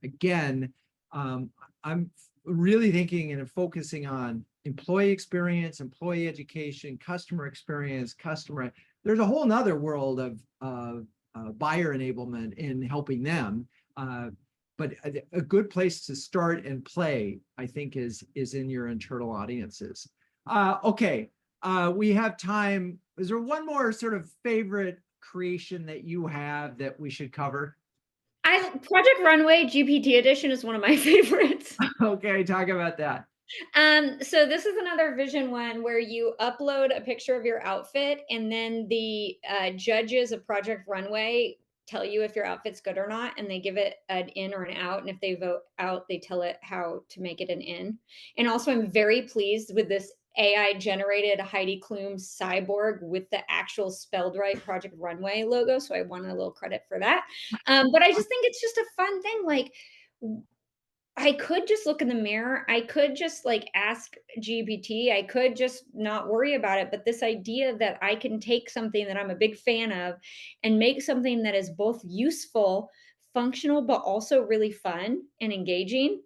Again, I'm really thinking and focusing on employee experience, employee education, customer experience, customer. There's a whole nother world of buyer enablement in helping them. But a good place to start and play, I think, is in your internal audiences. Okay, we have time. Is there one more sort of favorite creation that you have that we should cover? I Project Runway GPT edition is one of my favorites. Okay, talk about that. So this is another vision one where you upload a picture of your outfit, and then the judges of Project Runway tell you if your outfit's good or not, and they give it an in or an out. And if they vote out, they tell it how to make it an in. And also, I'm very pleased with this AI generated Heidi Klum cyborg with the actual spelled right Project Runway logo. So I want a little credit for that. But I just think it's just a fun thing. Like, I could just look in the mirror. I could just like ask GPT. I could just not worry about it. But this idea that I can take something that I'm a big fan of and make something that is both useful, functional, but also really fun and engaging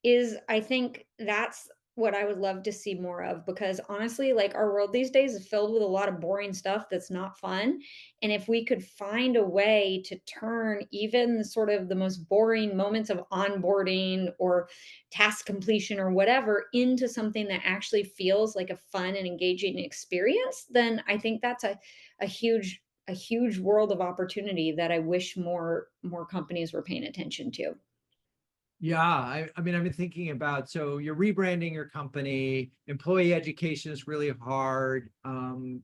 is, I think that's what I would love to see more of, because honestly, like, our world these days is filled with a lot of boring stuff that's not fun. And if we could find a way to turn even sort of the most boring moments of onboarding or task completion or whatever into something that actually feels like a fun and engaging experience, then I think that's a huge a huge world of opportunity that I wish more companies were paying attention to. Yeah, I mean, I've been thinking about, so you're rebranding your company, employee education is really hard.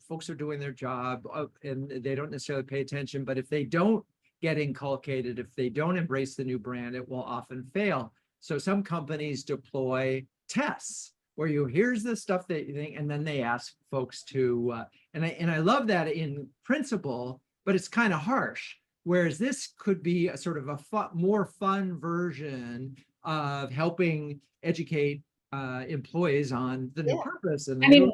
Folks are doing their job and they don't necessarily pay attention, but if they don't get inculcated, if they don't embrace the new brand, it will often fail. So some companies deploy tests where here's the stuff that you think, and then they ask folks to, and I love that in principle, but it's kind of harsh. Whereas this could be a sort of a more fun version of helping educate employees on the new purpose and the I mean, new.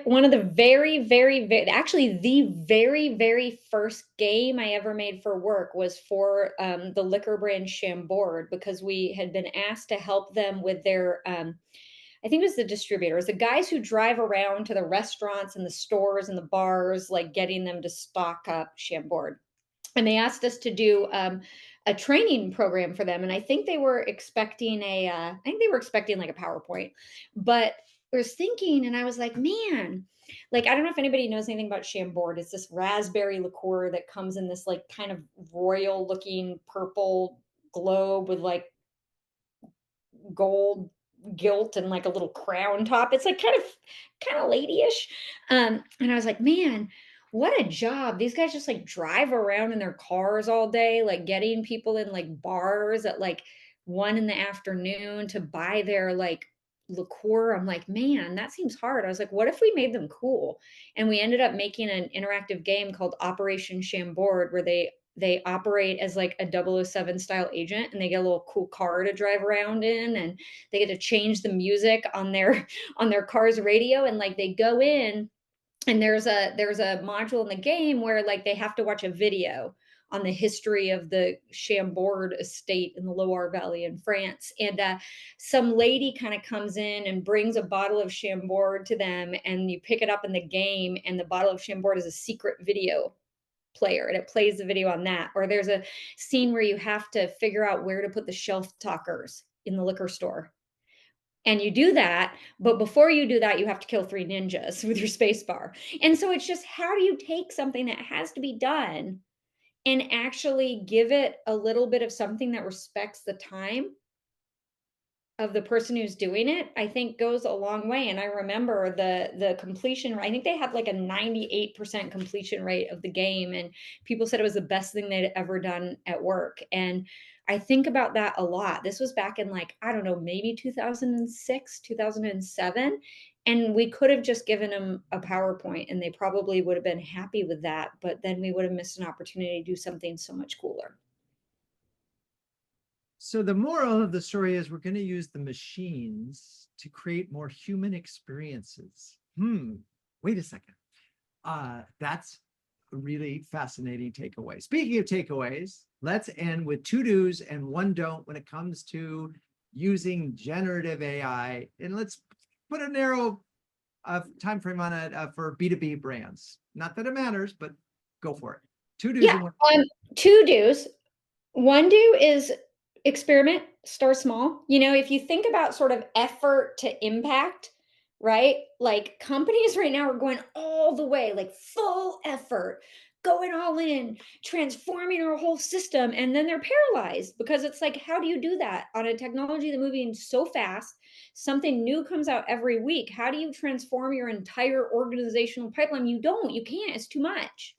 one of the very actually, the very first game I ever made for work was for, the liquor brand Chambord, because we had been asked to help them with their, I think it was the distributors, the guys who drive around to the restaurants and the stores and the bars, like, getting them to stock up Chambord. And they asked us to do a training program for them, and I think they were expecting I think they were expecting like a PowerPoint. But I was thinking, and I was like, man, like, I don't know if anybody knows anything about Chambord. It's this raspberry liqueur that comes in this like kind of royal looking purple globe with like gold gilt and like a little crown top. It's like kind of ladyish. And I was like, man, what a job. These guys just like drive around in their cars all day, like getting people in like bars at like 1 in the afternoon to buy their like liqueur. I'm like, man, that seems hard. I was like, what if we made them cool? And we ended up making an interactive game called Operation Chambord, where they operate as like a 007 style agent, and they get a little cool car to drive around in, and they get to change the music on their on their car's radio, and like they go in And there's a module in the game where, like, they have to watch a video on the history of the Chambord estate in the Loire Valley in France. And some lady kind of comes in and brings a bottle of Chambord to them, and you pick it up in the game, and the bottle of Chambord is a secret video player, and it plays the video on that. Or there's a scene where you have to figure out where to put the shelf talkers in the liquor store, and you do that, but before you do that, you have to kill 3 ninjas with your space bar. And so it's just, how do you take something that has to be done and actually give it a little bit of something that respects the time of the person who's doing it, I think goes a long way. And I remember the completion, I think they had like a 98% completion rate of the game, and people said it was the best thing they'd ever done at work. And I think about that a lot. This was back in, like, I don't know, maybe 2006, 2007, and we could have just given them a PowerPoint and they probably would have been happy with that, but then we would have missed an opportunity to do something so much cooler. So the moral of the story is we're going to use the machines to create more human experiences. Wait a second. That's a really fascinating takeaway. Speaking of takeaways, let's end with 2 do's and 1 don't when it comes to using generative AI. And let's put a narrow time frame on it for B2B brands. Not that it matters, but go for it. 2 do's Yeah. and 1. 2 do's. 1 do is experiment, start small. If you think about sort of effort to impact, right? Like, companies right now are going all the way, like full effort, going all in, transforming our whole system. And then they're paralyzed because it's like, how do you do that on a technology that's moving so fast? Something new comes out every week. How do you transform your entire organizational pipeline? You can't, it's too much.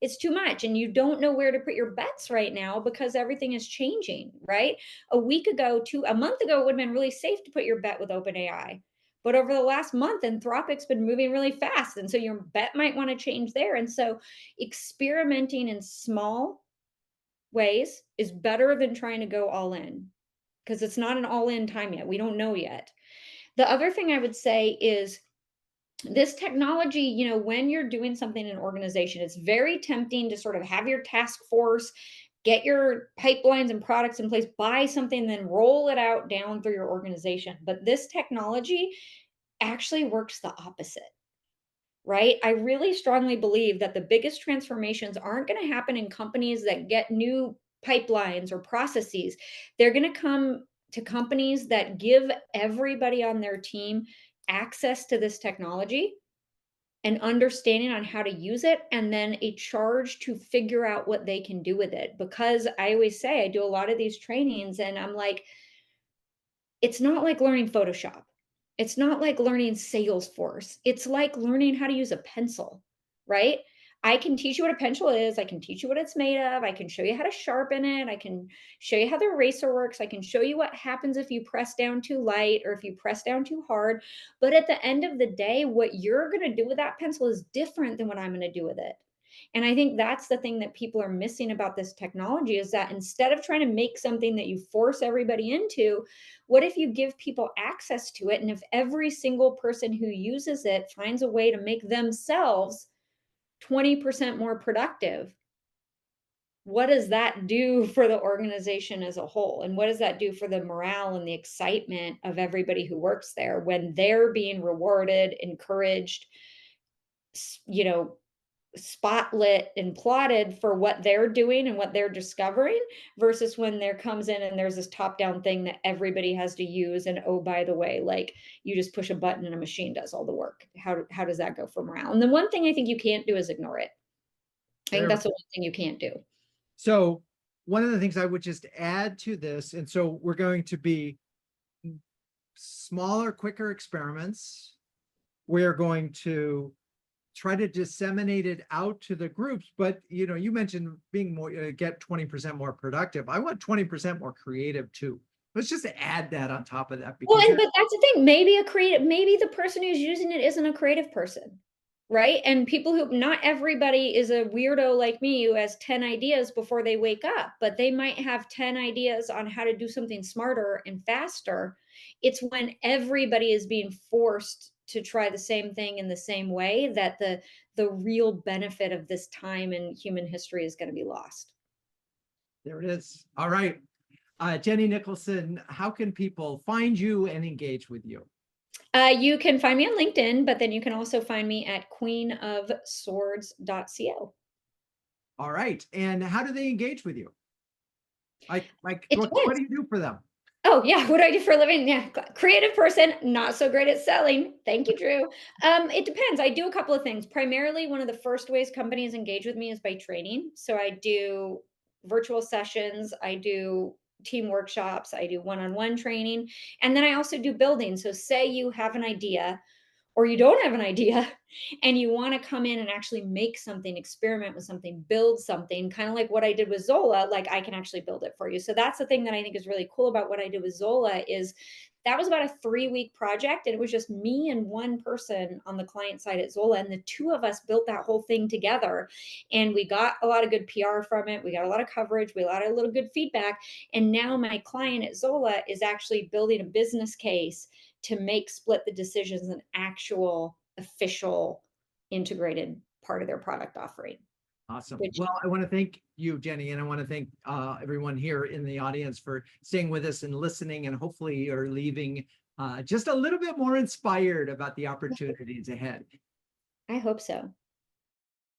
It's too much, and you don't know where to put your bets right now because everything is changing, right? A month ago, it would have been really safe to put your bet with OpenAI. But over the last month, Anthropic's been moving really fast. And so your bet might want to change there. And so experimenting in small ways is better than trying to go all in, because it's not an all in time yet. We don't know yet. The other thing I would say is, this technology, when you're doing something in an organization, it's very tempting to sort of have your task force, get your pipelines and products in place, buy something, then roll it out down through your organization. But this technology actually works the opposite, right? I really strongly believe that the biggest transformations aren't going to happen in companies that get new pipelines or processes. They're going to come to companies that give everybody on their team access to this technology, an understanding on how to use it, and then a charge to figure out what they can do with it. Because I always say, I do a lot of these trainings and I'm like, it's not like learning Photoshop. It's not like learning Salesforce. It's like learning how to use a pencil, right? I can teach you what a pencil is. I can teach you what it's made of. I can show you how to sharpen it. I can show you how the eraser works. I can show you what happens if you press down too light or if you press down too hard. But at the end of the day, what you're going to do with that pencil is different than what I'm going to do with it. And I think that's the thing that people are missing about this technology, is that instead of trying to make something that you force everybody into, what if you give people access to it? And if every single person who uses it finds a way to make themselves 20% more productive, what does that do for the organization as a whole? And what does that do for the morale and the excitement of everybody who works there when they're being rewarded, encouraged, you know, spotlit and plotted for what they're doing and what they're discovering, versus when there comes in and there's this top down thing that everybody has to use, and oh, by the way, like, you just push a button and a machine does all the work. How does that go for morale? And the one thing I think you can't do is ignore it. I think There. that's the one thing you can't do. So one of the things I would just add to this, and so we're going to be smaller, quicker experiments. We're going to try to disseminate it out to the groups. But you mentioned being more get 20% more productive. I want 20% more creative too. Let's just add that on top of that, Well, because but that's the thing. Maybe the person who's using it isn't a creative person, right? And not everybody is a weirdo like me who has 10 ideas before they wake up, but they might have 10 ideas on how to do something smarter and faster. It's when everybody is being forced to try the same thing in the same way, that the real benefit of this time in human history is going to be lost. There it is. All right. Jenny Nicholson, how can people find you and engage with you? You can find me on LinkedIn, but then you can also find me at queenofswords.co. All right. And how do they engage with you? Like It what depends. do you do for them? Oh, yeah, what do I do for a living? Yeah, creative person, not so great at selling. Thank you, Drew. It depends. I do a couple of things. Primarily, one of the first ways companies engage with me is by training. So I do virtual sessions, I do team workshops, I do one-on-one training, and then I also do building. So say you have an idea or you don't have an idea and you want to come in and actually make something, experiment with something, build something, kind of like what I did with Zola, like I can actually build it for you. So that's the thing that I think is really cool about what I did with Zola is that was about a 3-week project, and it was just me and one person on the client side at Zola, and the two of us built that whole thing together, and we got a lot of good PR from it, we got a lot of coverage, we got a little good feedback, and now my client at Zola is actually building a business case to make split the decisions an actual official integrated part of their product offering. Awesome. Which Well, I want to thank you, Jenny, and I want to thank everyone here in the audience for staying with us and listening. And hopefully, you're leaving just a little bit more inspired about the opportunities ahead. I hope so.